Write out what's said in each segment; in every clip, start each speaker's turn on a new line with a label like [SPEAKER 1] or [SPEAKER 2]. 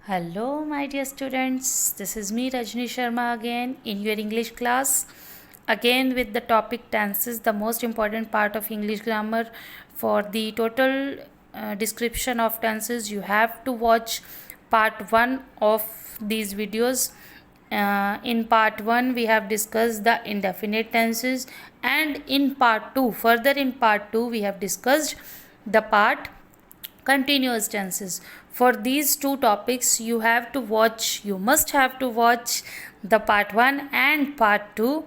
[SPEAKER 1] Hello, my dear students. This is me, Rajni Sharma, again in your English class. Again, with the topic tenses, the most important part of English grammar. For the total description of tenses, you have to watch part 1 of these videos. In part 1, we have discussed the indefinite tenses, and in part 2, we have discussed the part continuous tenses. For these two topics you must have to watch the part 1 and part 2,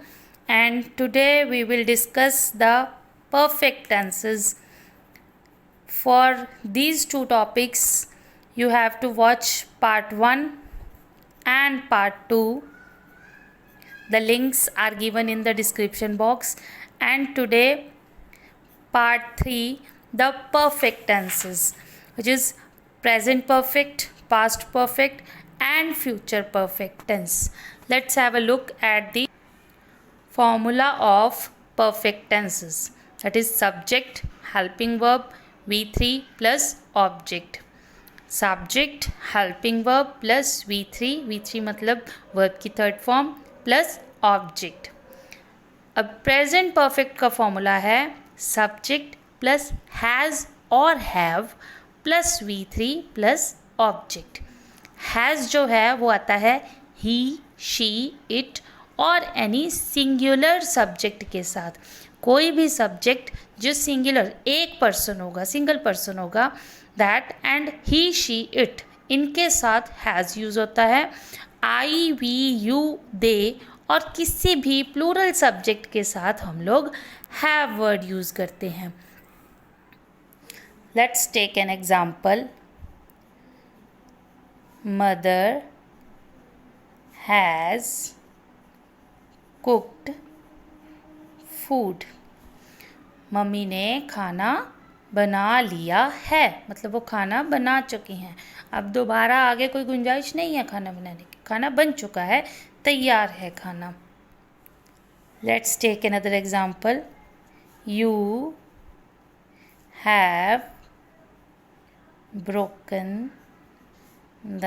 [SPEAKER 1] and today we will discuss the perfect tenses. For these two topics you have to watch part 1 and part 2. The links are given in the description box, and today part 3, the perfect tenses, which is present perfect, past perfect and future perfect tense. Let's have a look at the formula of perfect tenses. That is subject, helping verb, V3 plus object. Subject, helping verb plus V3 मतलब verb की third form plus object. अब present perfect का formula है subject plus has और have plus V3 plus object. Has जो है वो आता है ही, शी, इट और एनी सिंगुलर सब्जेक्ट के साथ. कोई भी सब्जेक्ट जो सिंगुलर एक पर्सन होगा, सिंगल पर्सन होगा, that and he, she, it, इनके साथ हैज़ यूज़ होता है. आई, वी, यू, दे और किसी भी प्लूरल सब्जेक्ट के साथ हम लोग हैव वर्ड यूज़ करते हैं. Let's take an example. Mother has cooked food. Mummy ने खाना बना लिया है, मतलब वो खाना बना चुकी हैं. अब दोबारा आगे कोई गुंजाइश नहीं है खाना बनाने की. खाना बन चुका है, तैयार है खाना. Let's take another example. You have broken the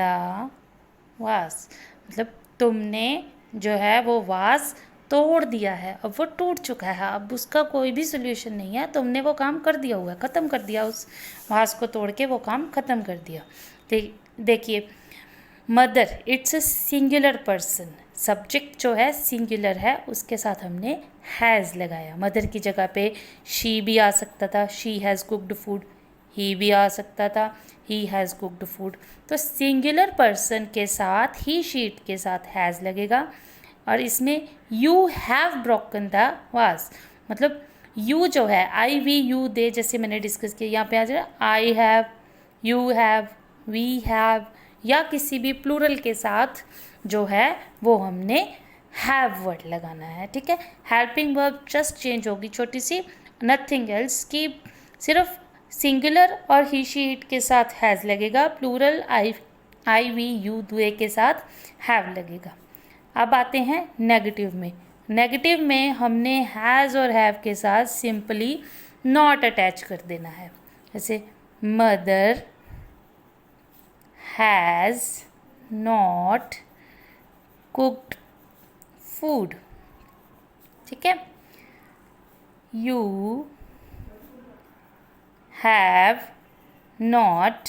[SPEAKER 1] vase. मतलब तुमने जो है वो वास तोड़ दिया है. अब वो टूट चुका है, अब उसका कोई भी सोल्यूशन नहीं है. तुमने वो काम कर दिया हुआ है, ख़त्म कर दिया. उस वास को तोड़ के वो काम ख़त्म कर दिया. देखिए, mother it's a singular person. Subject जो है सिंगुलर है, उसके साथ हमने हैज़ लगाया. मदर की जगह पे शी भी आ सकता था, शी हैज़ कुक्ड फूड. ही भी आ सकता था, ही हैज़ कुक्ड फूड. तो सिंगुलर पर्सन के साथ ही, शीट के साथ हैज़ लगेगा. और इसमें you have broken the vase, मतलब यू जो है आई, वी, यू, दे, जैसे मैंने डिस्कस किया, यहाँ पे आ जाए I have, you have, we have, या किसी भी प्लूरल के साथ जो है वो हमने हैव वर्ड लगाना है. ठीक है. हेल्पिंग वर्ब जस्ट चेंज होगी छोटी सी, नथिंग एल्स, कि सिर्फ सिंगुलर और ही, शी, इट के साथ हैज़ लगेगा. प्लूरल आई, वी, यू, दे के साथ हैव लगेगा. अब आते हैं नेगेटिव में. नेगेटिव में हमने हैज़ और हैव के साथ सिंपली नॉट अटैच कर देना है. जैसे mother has not cooked food. ठीक है. You have not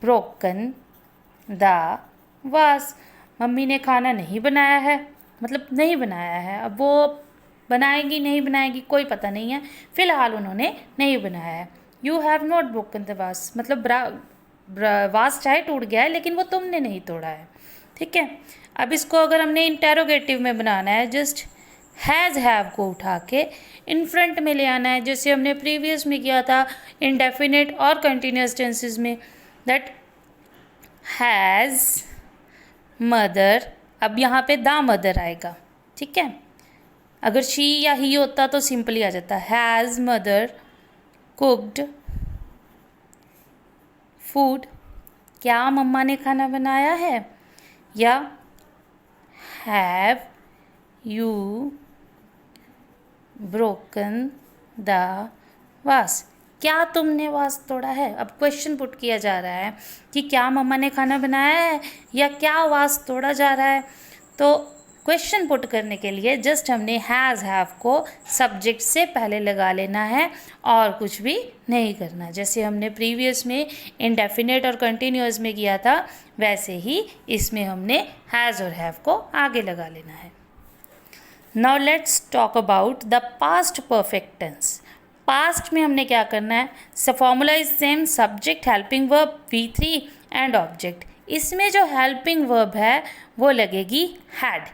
[SPEAKER 1] broken the वास. मम्मी ने खाना नहीं बनाया है, मतलब नहीं बनाया है. अब वो बनाएगी नहीं बनाएगी कोई पता नहीं है, फ़िलहाल उन्होंने नहीं बनाया है. You have not broken the vase, मतलब वास चाहे टूट गया है लेकिन वो तुमने नहीं तोड़ा है. ठीक है. अब इसको अगर हमने इंटेरोगेटिव में बनाना है, जस्ट हैज़ हैव को उठा के इन फ्रंट में ले आना है, जैसे हमने प्रीवियस में किया था इंडेफिनेट और कंटिन्यूस टेंसेस में. दैट हैज़ मदर, अब यहाँ पे द मदर आएगा. ठीक है. अगर शी या ही होता तो सिंपली आ जाता हैज़ मदर कुक्ड फूड. क्या मम्मा ने खाना बनाया है. या हैव यू ब्रोकन द वास, क्या तुमने वास तोड़ा है। अब क्वेश्चन पुट किया जा रहा है कि क्या मम्मा ने खाना बनाया है या क्या वास तोड़ा जा रहा है। तो क्वेश्चन पुट करने के लिए जस्ट हमने हैज़ हैव को सब्जेक्ट से पहले लगा लेना है और कुछ भी नहीं करना। जैसे हमने प्रीवियस में इंडेफिनेट और कंटिन्यूअस में किया था, वैसे ही इसमें हमने हैज़ और हैव को आगे लगा लेना है। Now let's talk about the past perfect tense. Past में हमने क्या करना है, formula is same, subject, helping verb, V3 and object. इसमें जो हेल्पिंग वर्ब है वो लगेगी हैड।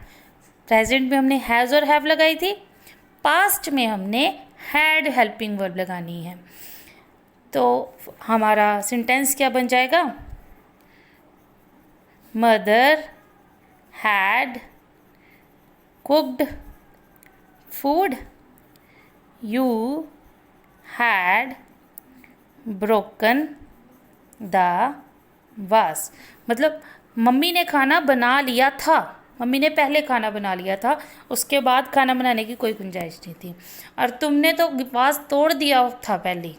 [SPEAKER 1] प्रेजेंट में हमने हैज़ और हैव लगाई थी, पास्ट में हमने हैड हेल्पिंग वर्ब लगानी है। तो हमारा सेंटेंस क्या बन जाएगा, mother had cooked food, you had broken the vase. मतलब मम्मी ने खाना बना लिया था, मम्मी ने पहले खाना बना लिया था, उसके बाद खाना बनाने की कोई गुंजाइश नहीं थी। और तुमने तो वास तोड़ दिया था पहले ही,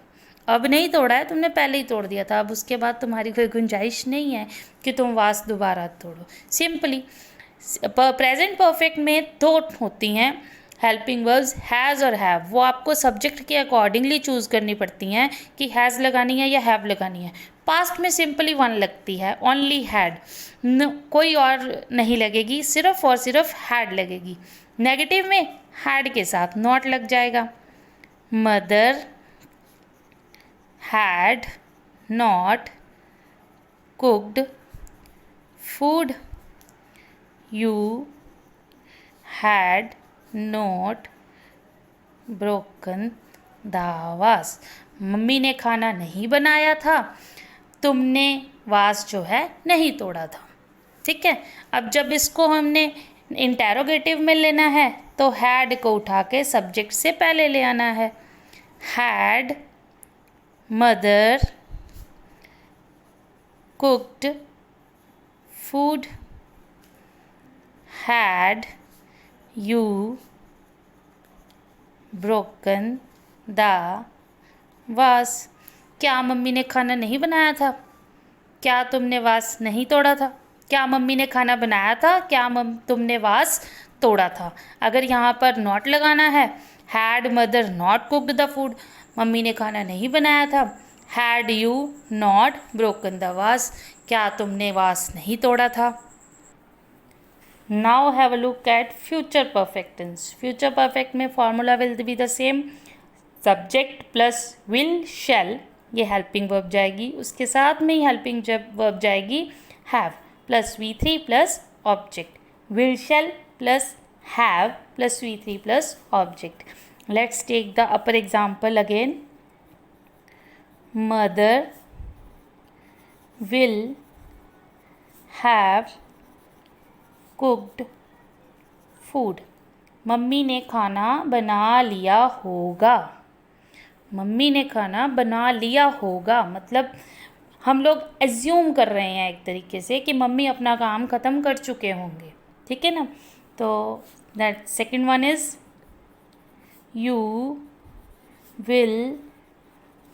[SPEAKER 1] अब नहीं तोड़ा है, तुमने पहले ही तोड़ दिया था, अब उसके बाद तुम्हारी कोई गुंजाइश नहीं है कि तुम वास दोबारा तोड़ो। सिंपली प्रेजेंट परफेक्ट में दो होती हैं हेल्पिंग वर्ब्स, हैज़ और हैव। वो आपको सब्जेक्ट के अकॉर्डिंगली चूज़ करनी पड़ती हैं कि हैज़ लगानी है या हैव लगानी है। पास्ट में सिंपली वन लगती है, ओनली हैड, कोई और नहीं लगेगी, सिर्फ और सिर्फ हैड लगेगी। नेगेटिव में हैड के साथ नॉट लग जाएगा। Mother had not cooked food, you had not broken the वास। मम्मी ने खाना नहीं बनाया था, तुमने वास जो है नहीं तोड़ा था। ठीक है, अब जब इसको हमने इंटेरोगेटिव में लेना है तो हैड को उठा के सब्जेक्ट से पहले ले आना है। Had mother cooked food, had you broken the वास। क्या मम्मी ने खाना नहीं बनाया था, क्या तुमने वास नहीं तोड़ा था। क्या मम्मी ने खाना बनाया था, क्या तुमने वास तोड़ा था। अगर यहाँ पर नॉट लगाना है, had mother not cooked the food, mummy ने खाना नहीं बनाया था। Had you not broken the वास, क्या तुमने वास नहीं तोड़ा था। Now have a look at future perfect tense. Future perfect में formula will be the same, subject plus will shall, ये helping verb जाएगी, उसके साथ में ही helping verb जाएगी have plus V3 plus object, will shall plus have plus V3 plus object. Let's take the upper example again. Mother will have cooked food, mummy ने खाना बना लिया होगा। मम्मी ने खाना बना लिया होगा मतलब हम लोग एज्यूम कर रहे हैं एक तरीके से कि मम्मी अपना काम ख़त्म कर चुके होंगे। ठीक है ना। तो that second one is you will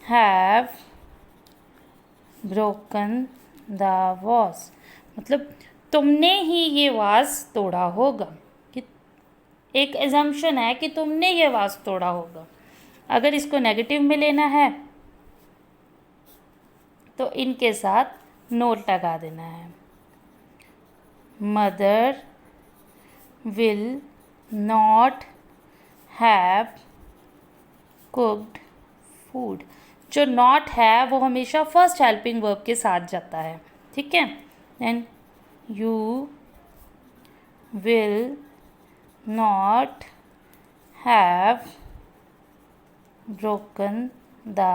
[SPEAKER 1] have broken the vase, मतलब तुमने ही ये वास तोड़ा होगा। कि एक एजम्पशन है कि तुमने ये वास तोड़ा होगा। अगर इसको नेगेटिव में लेना है तो इनके साथ नोट लगा देना है। Mother will not have cooked food, जो नॉट है वो हमेशा फर्स्ट हेल्पिंग वर्ब के साथ जाता है। ठीक है, then you will not have broken the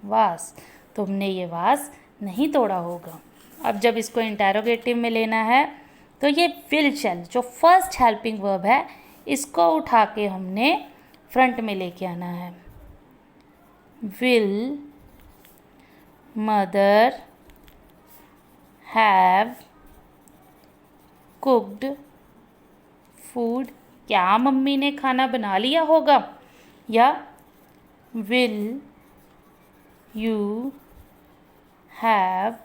[SPEAKER 1] vase, तुमने ये वास नहीं तोड़ा होगा। अब जब इसको इंटेरोगेटिव में लेना है तो ये विल शैल जो फर्स्ट हेल्पिंग वर्ब है इसको उठा के हमने फ्रंट में लेके आना है। Will mother have cooked food, क्या मम्मी ने खाना बना लिया होगा, या will you have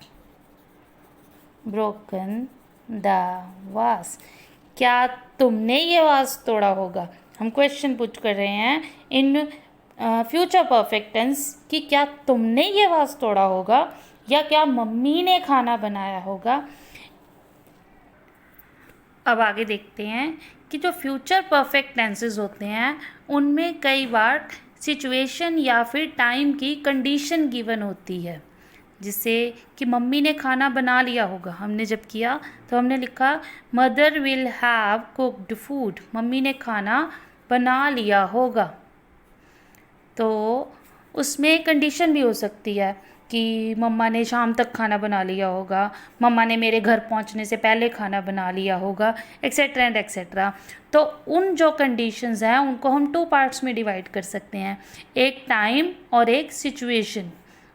[SPEAKER 1] broken the vase. क्या तुमने ये वास तोड़ा होगा. हम क्वेश्चन पूछ कर रहे हैं इन फ्यूचर परफेक्ट टेंस कि क्या तुमने ये वास तोड़ा होगा या क्या मम्मी ने खाना बनाया होगा. अब आगे देखते हैं कि जो फ्यूचर परफेक्ट टेंसेस होते हैं उनमें कई बार सिचुएशन या फिर टाइम की कंडीशन गिवन होती है, जिससे कि मम्मी ने खाना बना लिया होगा. हमने जब किया तो हमने लिखा mother will have cooked food, mummy ने खाना बना लिया होगा. तो उसमें कंडीशन भी हो सकती है कि मम्मा ने शाम तक खाना बना लिया होगा, मम्मा ने मेरे घर पहुंचने से पहले खाना बना लिया होगा, एक्सेट्रा एंड एक्सेट्रा. तो उन जो कंडीशंस हैं उनको हम 2 पार्ट्स में डिवाइड कर सकते हैं, एक टाइम और एक सिचुएशन.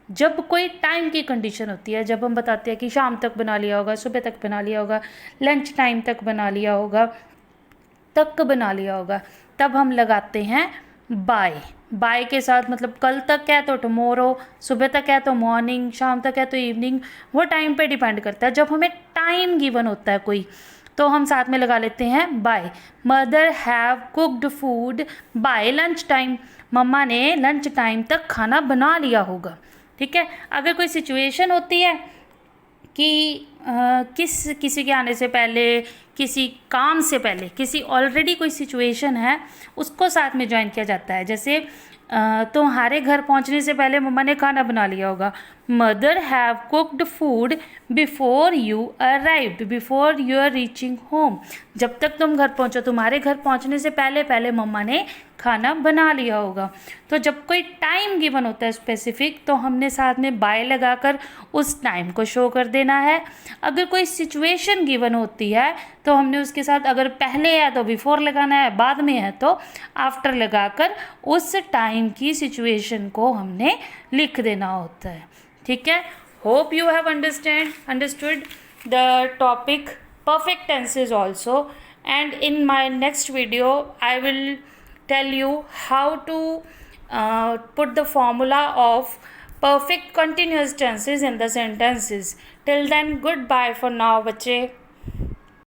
[SPEAKER 1] जब कोई टाइम की कंडीशन होती है, जब हम बताते हैं कि शाम तक बना लिया होगा, सुबह तक बना लिया होगा, लंच टाइम तक बना लिया होगा, तक बना लिया होगा, तब हम लगाते हैं बाय. बाय के साथ मतलब कल तक है तो टुमारो, सुबह तक है तो मॉर्निंग, शाम तक है तो इवनिंग. वो टाइम पे डिपेंड करता है. जब हमें टाइम गिवन होता है कोई तो हम साथ में लगा लेते हैं by. Mother have cooked food by lunch time, मम्मा ने लंच टाइम तक खाना बना लिया होगा. ठीक है. अगर कोई सिचुएशन होती है कि किसी के आने से पहले, किसी काम से पहले, किसी ऑलरेडी कोई सिचुएशन है उसको साथ में ज्वाइन किया जाता है. जैसे तुम्हारे घर पहुंचने से पहले मम्मा ने खाना बना लिया होगा. Mother have cooked food before you arrived, before you are reaching home. जब तक तुम घर पहुंचो, तुम्हारे घर पहुंचने से पहले पहले मम्मा ने खाना बना लिया होगा. तो जब कोई टाइम गिवन होता है स्पेसिफिक तो हमने साथ में बाय लगाकर उस टाइम को शो कर देना है. अगर कोई सिचुएशन गिवन होती है तो हमने उसके साथ अगर पहले है तो बिफोर लगाना है, बाद में है तो आफ्टर लगाकर उस टाइम की सिचुएशन को हमने लिख देना होता है. ठीक है. Hope you have understood the topic perfect tenses also, and in my next video I will tell you how to put the formula of perfect continuous tenses in the sentences. Till then, goodbye for now, बच्चे.